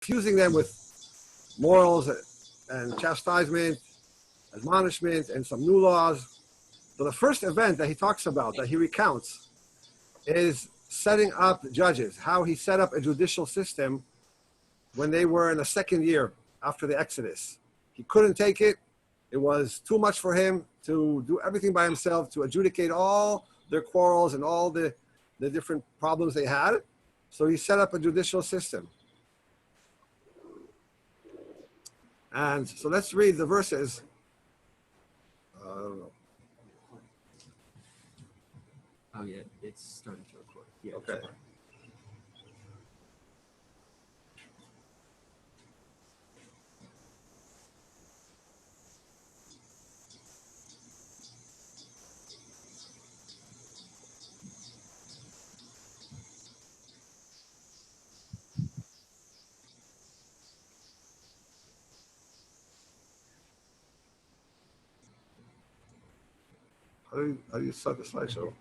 infusing them with morals and chastisement, admonishment, and some new laws. So the first event that he talks about, that he recounts, is setting up judges, how he set up a judicial system when they were in the second year after the Exodus. He couldn't take it. It was too much for him to do everything by himself, to adjudicate all their quarrels and all the different problems they had. So he set up a judicial system. And so let's read the verses. Oh yeah, it's starting to record. Yeah. Okay. How do you start the slideshow?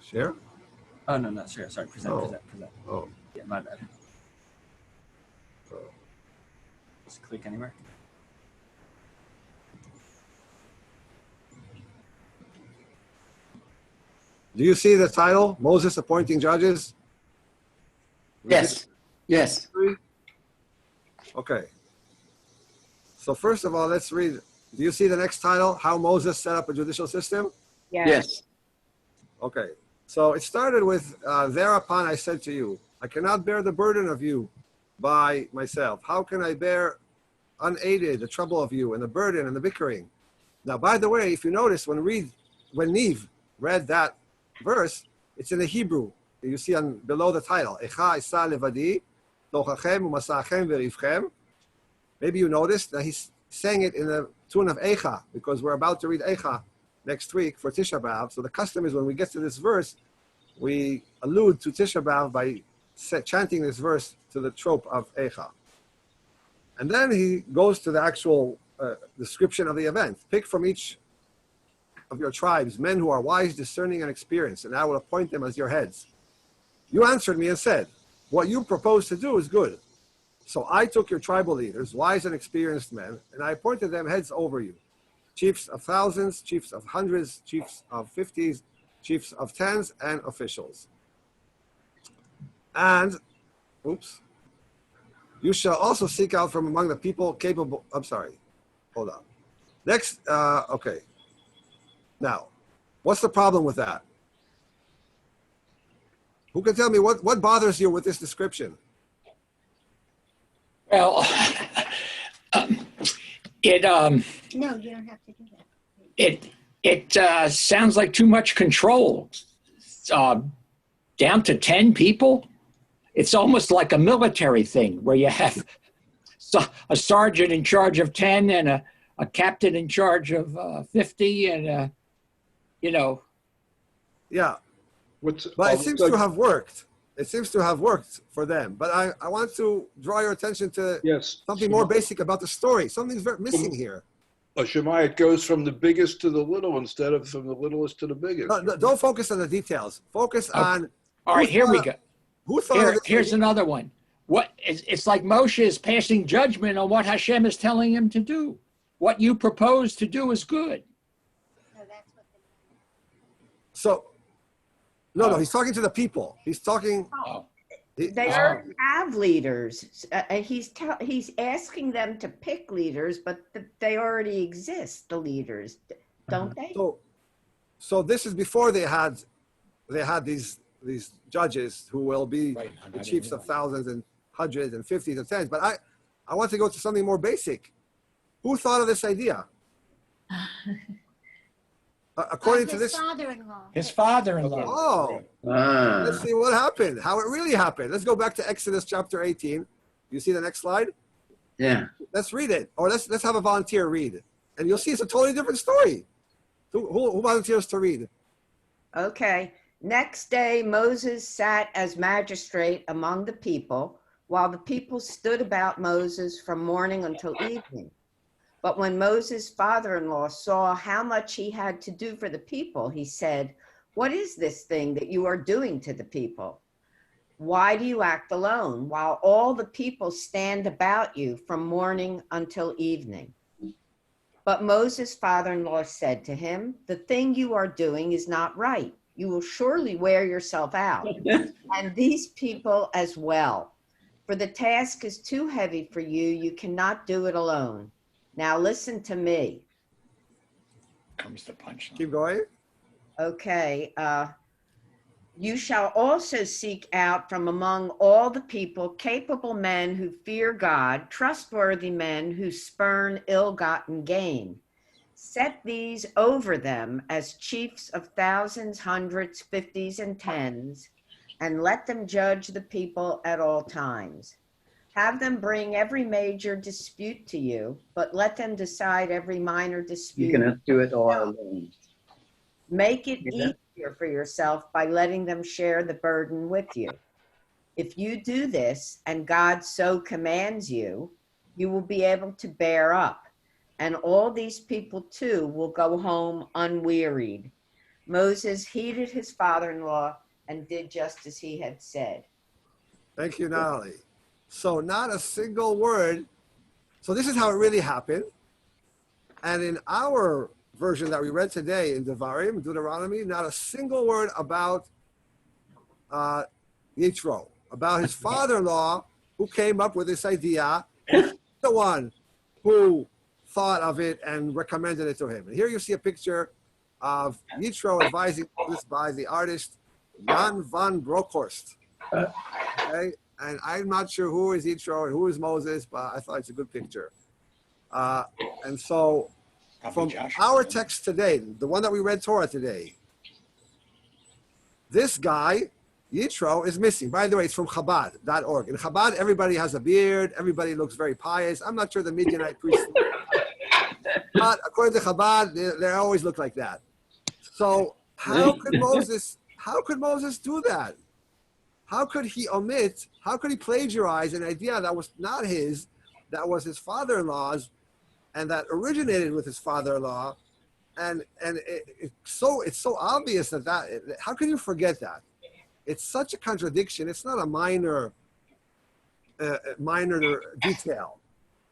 Share? Oh no, not share. Sorry, present. Oh. Yeah, my bad. Oh. Just click anywhere. Do you see the title, Moses appointing judges? Yes. Yes. Okay. So first of all, let's read. Do you see the next title, How Moses Set Up a Judicial System? Yes. Okay. So it started with, thereupon I said to you, I cannot bear the burden of you by myself. How can I bear unaided the trouble of you and the burden and the bickering? Now, by the way, if you notice, when Neve read that verse, it's in the Hebrew. You see below the title, Echa Isa Levadi, Tochachem Umasachem Verivchem. Maybe you noticed that he's saying it in the tune of Echa, because we're about to read Echa next week for Tisha B'Av. So the custom is when we get to this verse, we allude to Tisha B'Av by chanting this verse to the trope of Echa. And then he goes to the actual description of the event. Pick from each of your tribes men who are wise, discerning, and experienced, and I will appoint them as your heads. You answered me and said, what you propose to do is good. So I took your tribal leaders, wise and experienced men, and I appointed them heads over you. Chiefs of thousands, chiefs of hundreds, chiefs of 50s, chiefs of tens, and officials. And, you shall also seek out from among the people capable, hold on. Next, okay. Now, what's the problem with that? Who can tell me what bothers you with this description? Well, No, you don't have to do that. it sounds like too much control. Down to 10 people. It's almost like a military thing where you have a sergeant in charge of 10 and a captain in charge of 50 and, Yeah. But it seems to have worked. It seems to have worked for them. But I want to draw your attention to something more basic about the story. Something's missing here. Shamai, it goes from the biggest to the little instead of from the littlest to the biggest. No, don't focus on the details. Focus on... All right, here we go. Who thought Here's another one. It's like Moshe is passing judgment on what Hashem is telling him to do. What you propose to do is good. No, that's what So... No, he's talking to the people. He's talking... They already have leaders. He's asking them to pick leaders, but they already exist, the leaders, don't they? So this is before they had these judges who will be the chiefs of thousands and hundreds and fifties and tens. But I want to go to something more basic. Who thought of this idea? According to this, father-in-law. His father-in-law. Oh, let's see what happened, how it really happened. Let's go back to Exodus chapter 18. You see the next slide? Yeah. Let's read it, or let's have a volunteer read, and you'll see it's a totally different story. Who volunteers to read? Okay. Next day, Moses sat as magistrate among the people, while the people stood about Moses from morning until evening. But when Moses' father-in-law saw how much he had to do for the people, he said, What is this thing that you are doing to the people? Why do you act alone while all the people stand about you from morning until evening? But Moses' father-in-law said to him, the thing you are doing is not right. You will surely wear yourself out, and these people as well. For the task is too heavy for you. You cannot do it alone. Now listen to me. Comes the punchline. Keep going. Okay. You shall also seek out from among all the people capable men who fear God, trustworthy men who spurn ill-gotten gain. Set these over them as chiefs of thousands, hundreds, fifties, and tens, and let them judge the people at all times. Have them bring every major dispute to you, but let them decide every minor dispute. You cannot do it all alone. Make it easier for yourself by letting them share the burden with you. If you do this, and God so commands you, you will be able to bear up, and all these people too will go home unwearied. Moses heeded his father-in-law and did just as he had said. Thank you, Natalie. So not a single word. So this is how it really happened. And in our version that we read today in Devarim, Deuteronomy, not a single word about Yitro, about his father-in-law who came up with this idea, the one who thought of it and recommended it to him. And here you see a picture of Yitro advising this by the artist Jan van Broekhorst. Okay, and I'm not sure who is Yitro and who is Moses, but I thought it's a good picture. And so from our text today, the one that we read Torah today, this guy, Yitro, is missing. By the way, it's from Chabad.org. In Chabad, everybody has a beard. Everybody looks very pious. I'm not sure the Midianite priests, but according to Chabad, they always look like that. So how could Moses do that? How could he omit, how could he plagiarize an idea that was not his, that was his father-in-law's, and that originated with his father-in-law? And it's so obvious that how can you forget that? It's such a contradiction. It's not a minor detail.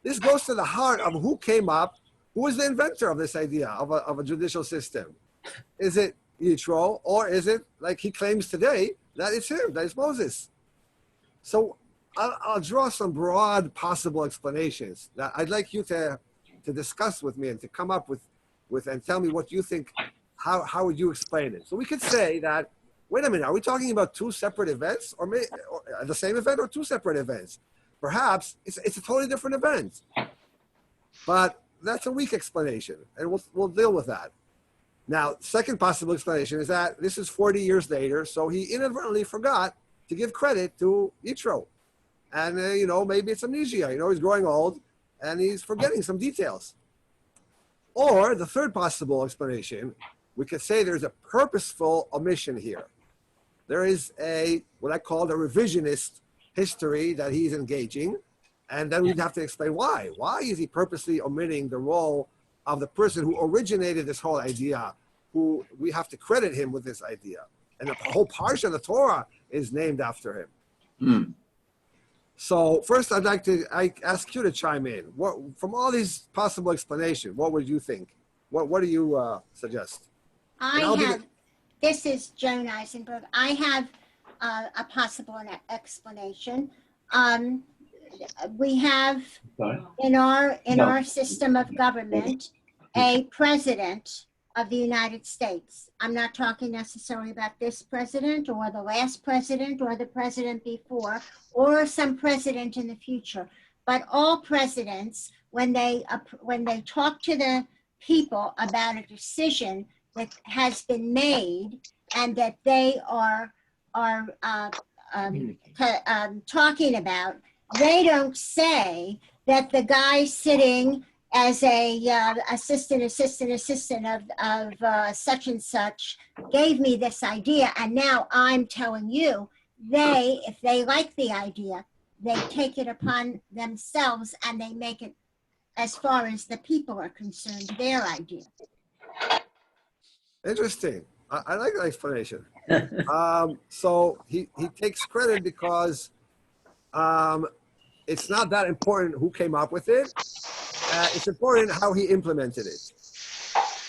This goes to the heart of who came up, who was the inventor of this idea of a judicial system. Is it Yitro, or is it, like he claims today, that it's him, that it's Moses? So I'll draw some broad possible explanations that I'd like you to discuss with me and to come up with and tell me what you think. How would you explain it? So we could say that, wait a minute, are we talking about two separate events, or the same event, or two separate events? Perhaps it's a totally different event. But that's a weak explanation, and we'll deal with that. Now, second possible explanation is that this is 40 years later, so he inadvertently forgot to give credit to Yitro. And, maybe it's amnesia. He's growing old, and he's forgetting some details. Or the third possible explanation, we could say there's a purposeful omission here. There is what I call the revisionist history that he's engaging, and then we'd have to explain why. Why is he purposely omitting the role of the person who originated this whole idea, who we have to credit him with this idea? And the whole parsha of the Torah is named after him. So first, I'd like to ask you to chime in. From all these possible explanations, what would you think? What do you suggest? This is Joan Eisenberg. I have a possible explanation. We have in our system of government a president of the United States. I'm not talking necessarily about this president or the last president or the president before or some president in the future, but all presidents, when they talk to the people about a decision that has been made and that they are talking about, they don't say that the guy sitting as a assistant of such and such gave me this idea, and now I'm telling you. If they like the idea, they take it upon themselves and they make it, as far as the people are concerned, their idea. Interesting. I like that explanation. So he takes credit because it's not that important who came up with it. It's important how he implemented it.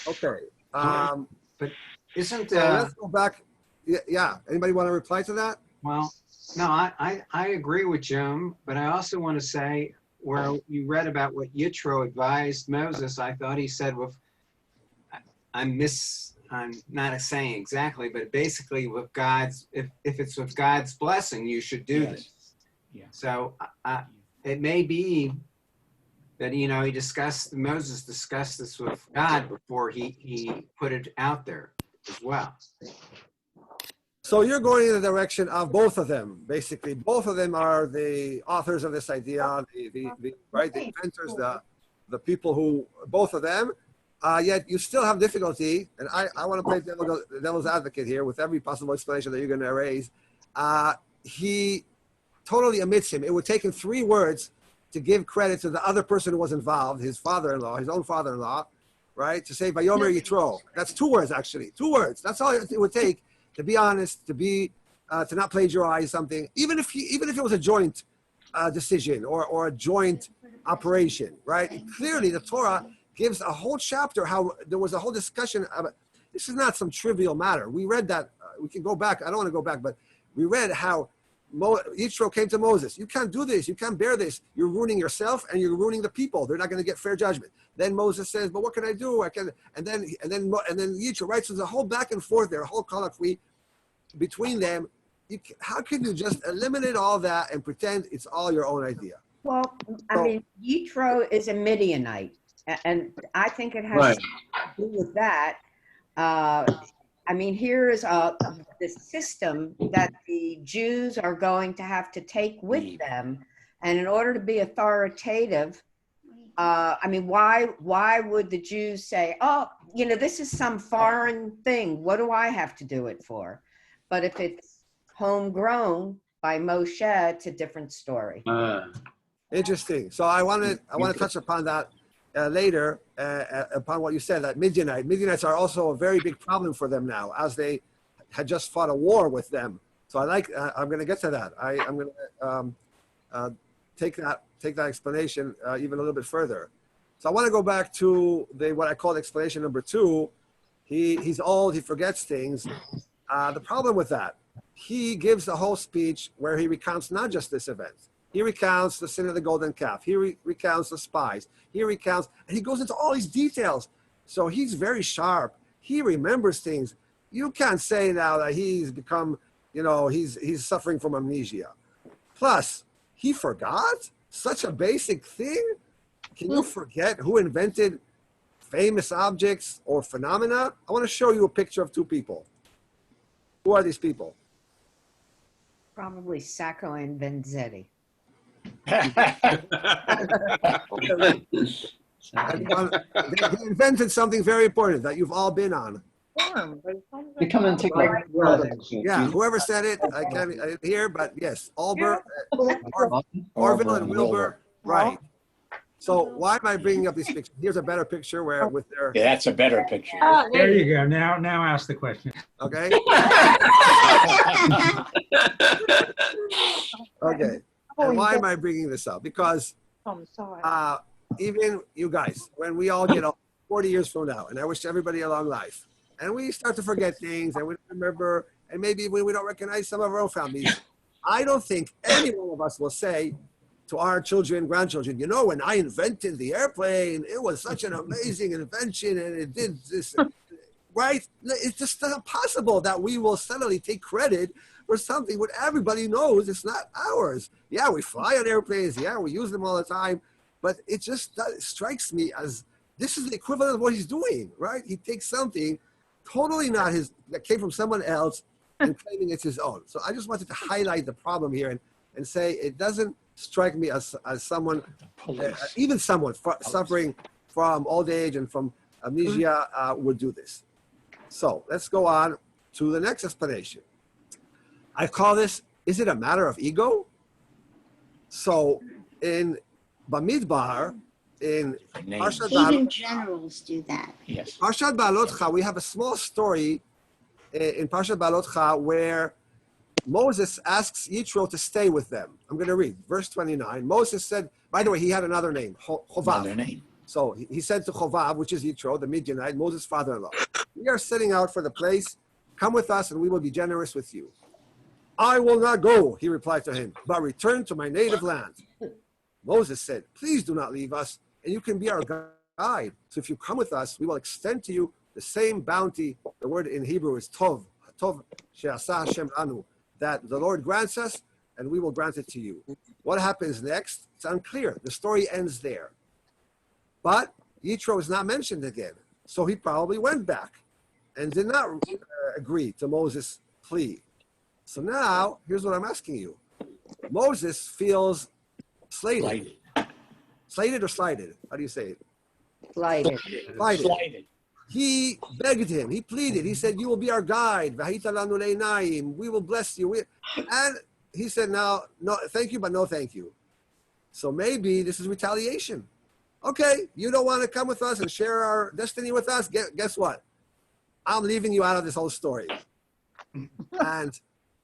Okay. But isn't So let's go back. Yeah. Anybody want to reply to that? well, no, I agree with Jim, but I also want to say where you read about what Yitro advised Moses, I thought he said with I'm not saying exactly, but basically with God's, if it's with God's blessing, you should do Yes. this. Yeah. So it may be that, Moses discussed this with God before he put it out there as well. So you're going in the direction of both of them, basically. Both of them are the authors of this idea, the inventors, the people who, both of them. Yet you still have difficulty, and I want to play devil's advocate here with every possible explanation that you're going to raise. He totally omits him. It would take him 3 words to give credit to the other person who was involved, his father-in-law, his own father-in-law, right? To say Vayomer Yitro. That's 2 words, actually. 2 words. That's all it would take to be honest, to not plagiarize something, even if it was a joint decision or a joint operation, right? Clearly, the Torah gives a whole chapter how there was a whole discussion about this is not some trivial matter. We read that. We can go back. I don't want to go back, but we read how Yitro came to Moses. You can't do this. You can't bear this. You're ruining yourself and you're ruining the people. They're not going to get fair judgment. Then Moses says, "But what can I do? I can." And then Yitro writes. There's a whole back and forth there, a whole colloquy between them. How can you just eliminate all that and pretend it's all your own idea? Well, I mean, Yitro is a Midianite, and I think it has Right. to do with that. I mean, here is the system that the Jews are going to have to take with them, and in order to be authoritative, I mean, why would the Jews say, "Oh, this is some foreign thing. What do I have to do it for?" But if it's homegrown by Moshe, it's a different story. Interesting. So I want to touch upon that later, upon what you said, that Midianites are also a very big problem for them now, as they had just fought a war with them. So I'm going to get to that. I'm going to take that explanation even a little bit further. So I want to go back to what I call explanation number 2. He's old, he forgets things. The problem with that, he gives a whole speech where he recounts not just this event. He recounts the sin of the golden calf. He recounts the spies. He recounts, and he goes into all these details. So he's very sharp. He remembers things. You can't say now that he's become, he's suffering from amnesia. Plus, he forgot such a basic thing. Can you forget who invented famous objects or phenomena? I want to show you a picture of 2 people. Who are these people? Probably Sacco and Vanzetti. They invented something very important that you've all been on. You come and take my Yeah, whoever said it, I didn't hear, but yes, Orville and Wilbur, right. So why am I bringing up these pictures? Here's a better picture where with their, Yeah, that's a better picture. There you go. Now ask the question. okay? Okay, and why am I bringing this up? Because even you guys, when we all get 40 years from now, and I wish everybody a long life, and we start to forget things, and we don't remember, and maybe when we don't recognize some of our own families, I don't think any one of us will say to our children, grandchildren, when I invented the airplane, it was such an amazing invention, and it did this, right? It's just not possible that we will suddenly take credit for something what everybody knows it's not ours. Yeah, we fly on airplanes. Yeah, we use them all the time. But it just strikes me as this is the equivalent of what he's doing, right? He takes something totally not his, that came from someone else and claiming it's his own. So I just wanted to highlight the problem here and say it doesn't strike me as someone, even someone suffering from old age and from amnesia would do this. So let's go on to the next explanation. I call this, is it a matter of ego? So in Bamidbar, in Parshat Even generals do that. Yes. Parshat Baalotcha, we have a small story in Parshat Balotcha where Moses asks Yitro to stay with them. I'm going to read verse 29. Moses said, by the way, he had another name, Chovav. Another name. So he said to Chovav, which is Yitro, the Midianite, Moses' father-in-law, we are setting out for the place. Come with us and we will be generous with you. I will not go, he replied to him, but return to my native land. Moses said, please do not leave us, and you can be our guide. So if you come with us, we will extend to you the same bounty. The word in Hebrew is tov, tov she'asa Hashem anu, that the Lord grants us, and we will grant it to you. What happens next? It's unclear. The story ends there. But Yitro is not mentioned again. So he probably went back and did not agree to Moses' plea. So now, here's what I'm asking you. Moses feels slated. Slated or slighted? How do you say it? Slighted. Slighted. He begged him. He pleaded. He said, you will be our guide. We will bless you. And he said, no, thank you, but no thank you. So maybe this is retaliation. Okay, you don't want to come with us and share our destiny with us? Guess what? I'm leaving you out of this whole story. And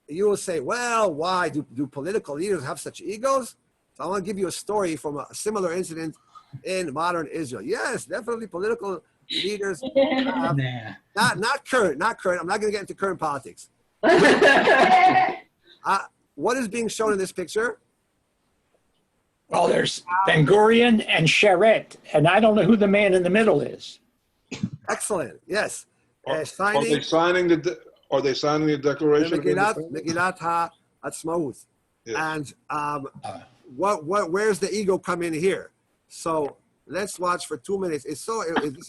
you will say, well, why do political leaders have such egos? So I want to give you a story from a similar incident in modern Israel. Yes, definitely political leaders have, not current. I'm not going to get into current politics. What is being shown in this picture? Well, there's Ben Gurion and Sheret, and I don't know who the man in the middle is. Excellent. Yes. Are they signing the Declaration of Independence? Megillat HaAtzmaut. Yes. And where's the ego come in here? So let's watch for 2 minutes. This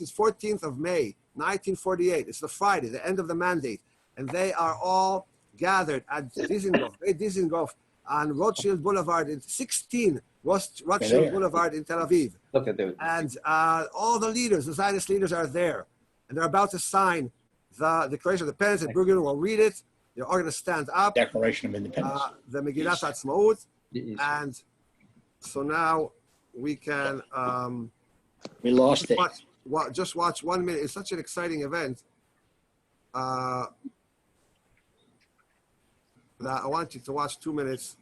is 14th of May, 1948. It's the Friday, the end of the mandate. And they are all gathered at Dizengoff on Rothschild Boulevard in 16 Rothschild Boulevard in Tel Aviv. Look at those. And all the leaders, the Zionist leaders are there. And they're about to sign the Declaration of Independence, and Bergen will read it. They're all going to stand up. Declaration of Independence. The Megillat HaAtzmaut. And so now we can... we lost it. Just watch 1 minute. It's such an exciting event. That I want you to watch 2 minutes.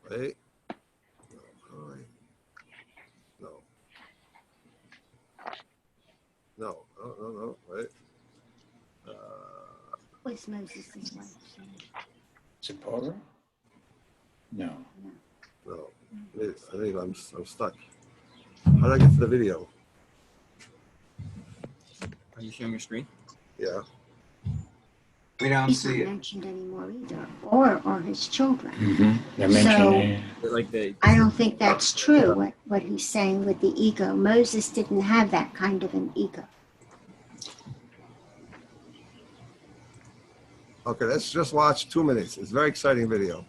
Wait. No. Wait. Was Moses' wife? Zipporah? No. No. I think I'm stuck. How do I get to the video? Are you sharing your screen? Yeah. We don't He's see not it. mentioned anymore either, or his children. Mm-hmm. They're mentioning Like the I don't think that's true, what he's saying with the ego. Moses didn't have that kind of an ego. Okay, let's just watch 2 minutes. It's a very exciting video.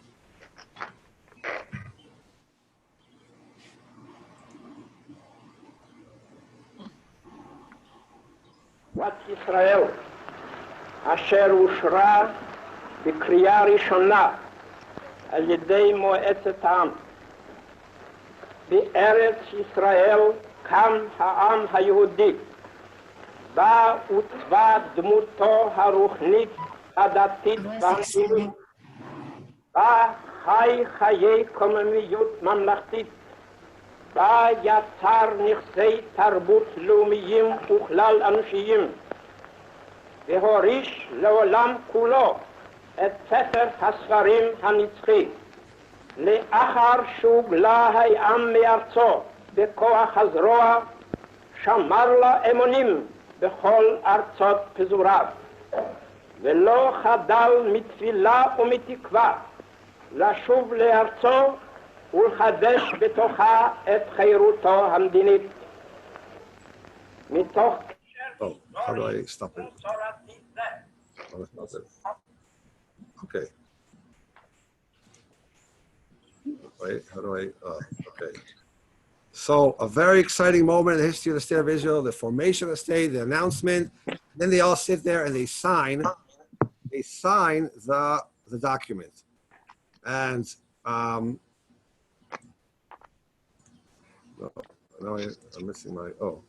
בת ישראל, אשר אושרה בקריאה ראשונה על ידי מועצת העם. בארץ ישראל קם העם היהודי, בה עוצבה דמותו הרוחנית, הדתית והמדינית, בה חי חיי קוממיות ממלכתית, בה יצר נכסי תרבות לאומיים וכלל אנושיים, והוריש לעולם כולו את ספר הספרים הנצחי. לאחר שהוגלה העם מארצו בכוח הזרוע, שמר לו אמונים בכל ארצות פזוריו, ולא חדל מתפילה ומתקווה לשוב לארצו ולחדש בתוכה את חירותו המדינית. מתוך... Oh, how do I stop it? Oh, that's not it. Okay. Wait, how do I? Okay. So a very exciting moment in the history of the state of Israel, the formation of the state, the announcement. Then they all sit there and they sign the document. And no, I'm missing my, oh.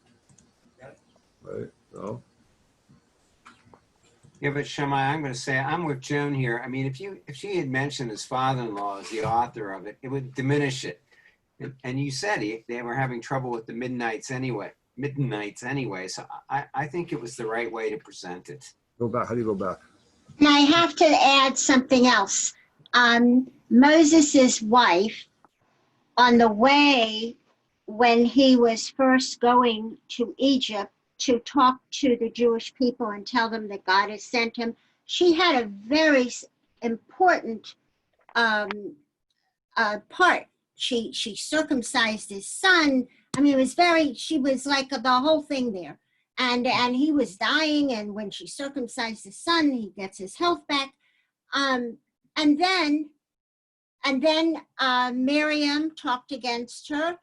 Right? No. Yeah, but Shamai, I'm going to say I'm with Joan here. I mean, if she had mentioned his father-in-law as the author of it, it would diminish it. And you said they were having trouble with the midnights anyway. So I think it was the right way to present it. Go back. How do you go back? And I have to add something else. Moses's wife, on the way when he was first going to Egypt to talk to the Jewish people and tell them that God has sent him, she had a very important part. She circumcised his son. I mean, she was like the whole thing there. And he was dying, and when she circumcised his son, he gets his health back. And then Miriam talked against her,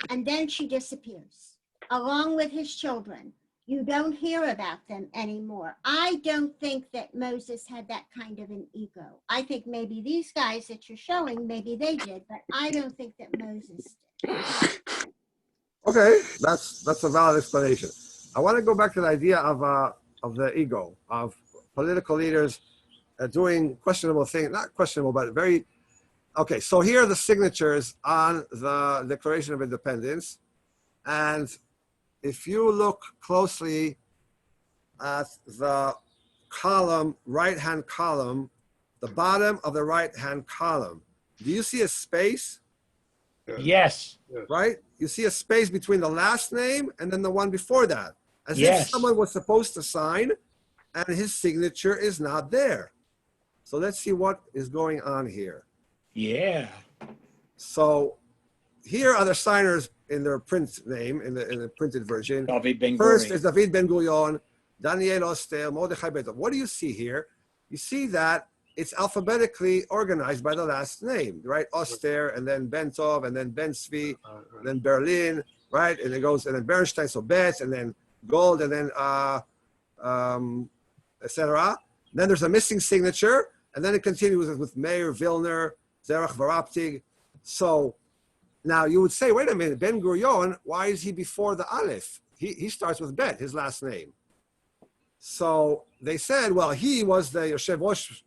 and then she disappears, along with his children. You don't hear about them anymore. I don't think that Moses had that kind of an ego. I think maybe these guys that you're showing, maybe they did, but I don't think that Moses did. Okay, that's a valid explanation. I want to go back to the idea of the ego, of political leaders doing questionable things, not questionable, but very, okay, so here are the signatures on the Declaration of Independence. And if you look closely at the column, right-hand column, the bottom of the right-hand column, do you see a space? Yes. Right? You see a space between the last name and then the one before that. As Yes. if someone was supposed to sign and his signature is not there. So let's see what is going on here. Yeah. So here are the signers in their print name, in the printed version. David Ben First Gurion. is David Ben Gurion, Daniel Oster, Mordechai Beto. What do you see here? You see that it's alphabetically organized by the last name, right? Oster, and then Bentov, and then Ben Zvi, and then Berlin, right? And it goes, and then Bernstein, so Betz, and then Gold, and then etc. Then there's a missing signature, and then it continues with Meir, Vilner, Zerach, Varaptig. So now you would say, wait a minute, Ben Gurion, why is he before the Aleph? He starts with Bet, his last name. So they said, well, he was the Yoshev Rosh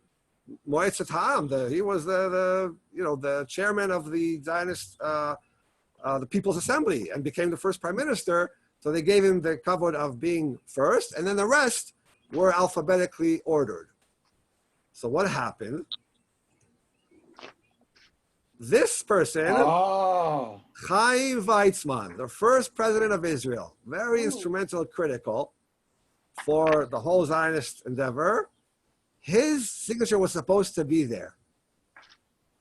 Moetzet Ha'am, he was the chairman of the Zionist, the People's Assembly, and became the first prime minister. So they gave him the kavod of being first, and then the rest were alphabetically ordered. So what happened? This person, Chaim Weizmann, the first president of Israel, very instrumental, critical for the whole Zionist endeavor. His signature was supposed to be there,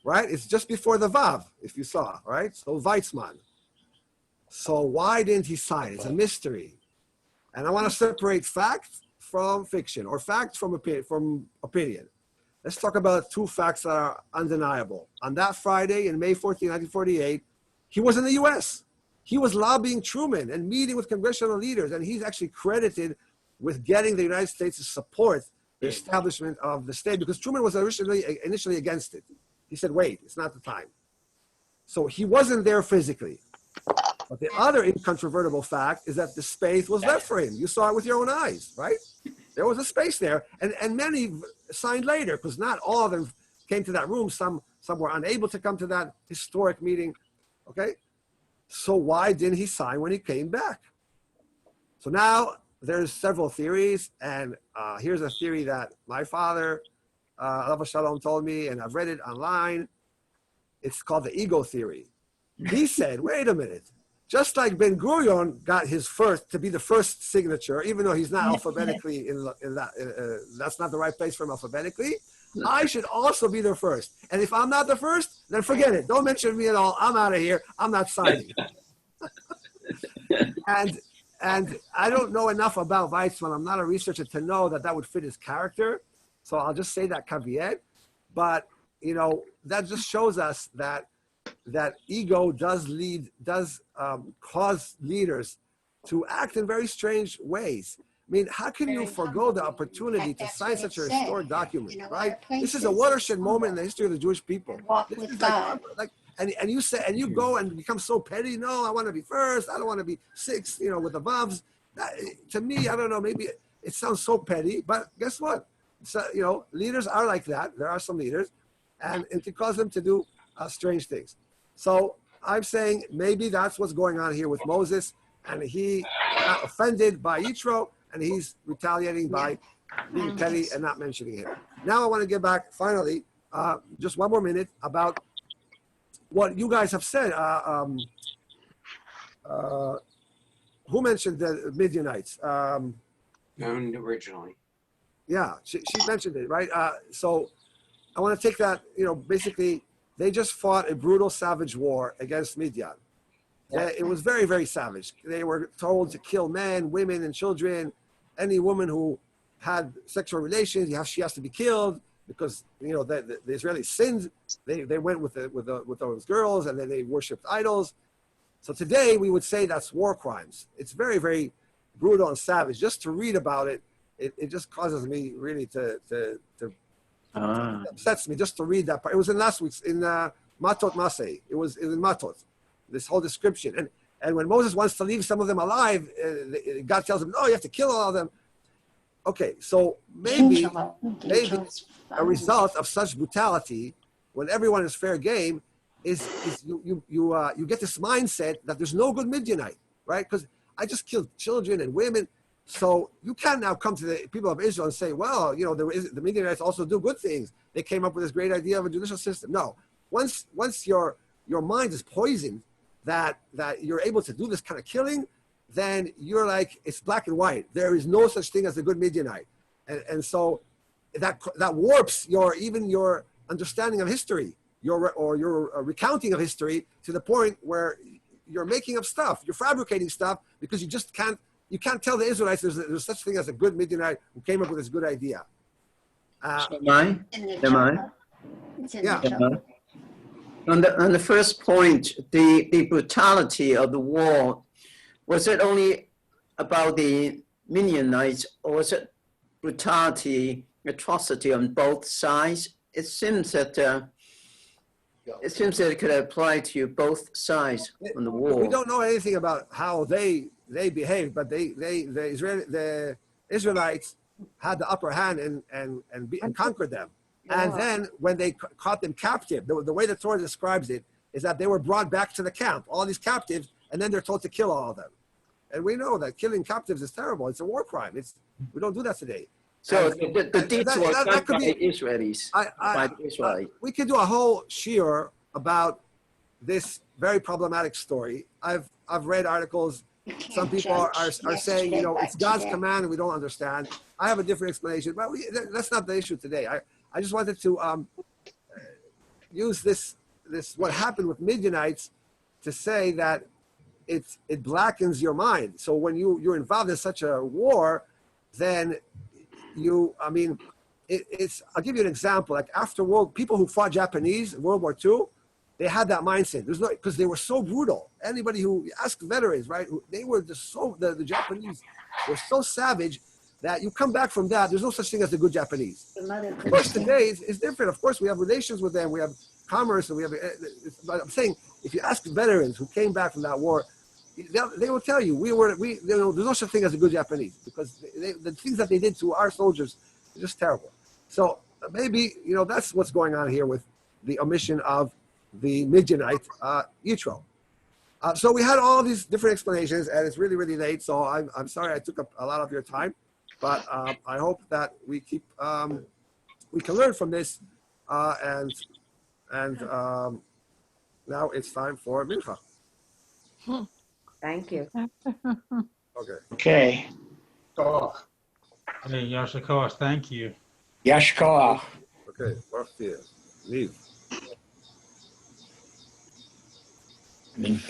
right? It's just before the Vav, if you saw, right? So Weizmann. So why didn't he sign? It's a mystery. And I want to separate fact from fiction, or fact from opinion. Let's talk about two facts that are undeniable. On that Friday, in May 14, 1948, he was in the US. He was lobbying Truman and meeting with congressional leaders, and he's actually credited with getting the United States to support the establishment of the state, because Truman was initially against it. He said, wait, it's not the time. So he wasn't there physically. But the other incontrovertible fact is that the space was left for him. You saw it with your own eyes, right? There was a space there, and many signed later, because not all of them came to that room. Some were unable to come to that historic meeting, okay? So why didn't he sign when he came back? So now there's several theories, and here's a theory that my father, Alav Shalom, told me, and I've read it online. It's called the ego theory. He said, wait a minute. Just like Ben Gurion got his first, to be the first signature, even though he's not alphabetically in that, that's not the right place for him alphabetically, I should also be the first. And if I'm not the first, then forget it. Don't mention me at all. I'm out of here. I'm not signing. And I don't know enough about Weizmann. I'm not a researcher to know that that would fit his character. So I'll just say that caveat. But, you know, that just shows us that ego does cause leaders to act in very strange ways. I mean, how can you forego the opportunity to sign such a historic document, right? This is a watershed moment in the history of the Jewish people. This is like, and you say, and you go and become so petty. No, I want to be first. I don't want to be sixth, you know, with the vavs. To me, I don't know, maybe it sounds so petty, but guess what? So, you know, leaders are like that. There are some leaders, and it causes them to do strange things. So I'm saying maybe that's what's going on here with Moses, and he got offended by Yitro, and he's retaliating by being petty and not mentioning him. Now I want to get back, finally, just one more minute about what you guys have said. Who mentioned the Midianites? Known originally. Yeah, she mentioned it, right? So I want to take that, you know, basically they just fought a brutal, savage war against Midian. It was very, very savage. They were told to kill men, women, and children. Any woman who had sexual relations, she has to be killed because, you know, the Israelis sinned. They went with those girls, and then they worshipped idols. So today we would say that's war crimes. It's very, very brutal and savage. Just to read about it, it just causes me really it upsets me just to read that part. It was in last week's, in Matot Maseh. It was in Matot, this whole description. And when Moses wants to leave some of them alive, God tells him, no, you have to kill all of them. Okay, so maybe a result of such brutality, when everyone is fair game, is you get this mindset that there's no good Midianite, right? Because I just killed children and women. So you can't now come to the people of Israel and say, well, you know, the Midianites also do good things. They came up with this great idea of a judicial system. No, once your mind is poisoned, that you're able to do this kind of killing, then you're like, it's black and white. There is no such thing as a good Midianite. And so that warps even your understanding of history, your recounting of history, to the point where you're making up stuff, you're fabricating stuff, because you can't tell the Israelites there's such thing as a good Midianite who came up with this good idea. Shamai? Yeah. On the first point, the brutality of the war, was it only about the Midianites, or was it brutality, atrocity on both sides? It seems that it could apply to both sides on the war. We don't know anything about how they behaved, but the Israelites had the upper hand and conquered them. Yeah. And then when they caught them captive, the way the Torah describes it is that they were brought back to the camp, all these captives, and then they're told to kill all of them. And we know that killing captives is terrible. It's a war crime. We don't do that today. So the deeds were done by the Israelis. We could do a whole shiur about this very problematic story. I've read articles. Some people are saying, you know, it's God's command and we don't understand. I have a different explanation, but that's not the issue today. I just wanted to use this what happened with Midianites to say that it blackens your mind. So when you're involved in such a war, then I'll give you an example. Like people who fought Japanese in World War II, they had that mindset. Because they were so brutal. Anybody who asked veterans, right? They were just the Japanese were so savage that you come back from that. There's no such thing as the good Japanese. Of course, today it's different. Of course, we have relations with them. We have commerce, and we have. But I'm saying, if you ask veterans who came back from that war, they will tell you there's no such thing as a good Japanese, because the things that they did to our soldiers are just terrible. So maybe, you know, that's what's going on here with the omission of the Midianite Yitro. So we had all these different explanations, and it's really, really late. So I'm sorry I took up a lot of your time, but I hope that we can learn from this. And now it's time for Mincha. Thank you. Okay. Hey, Yashikosh, thank you. Yashkoach. Okay, leave. I mean,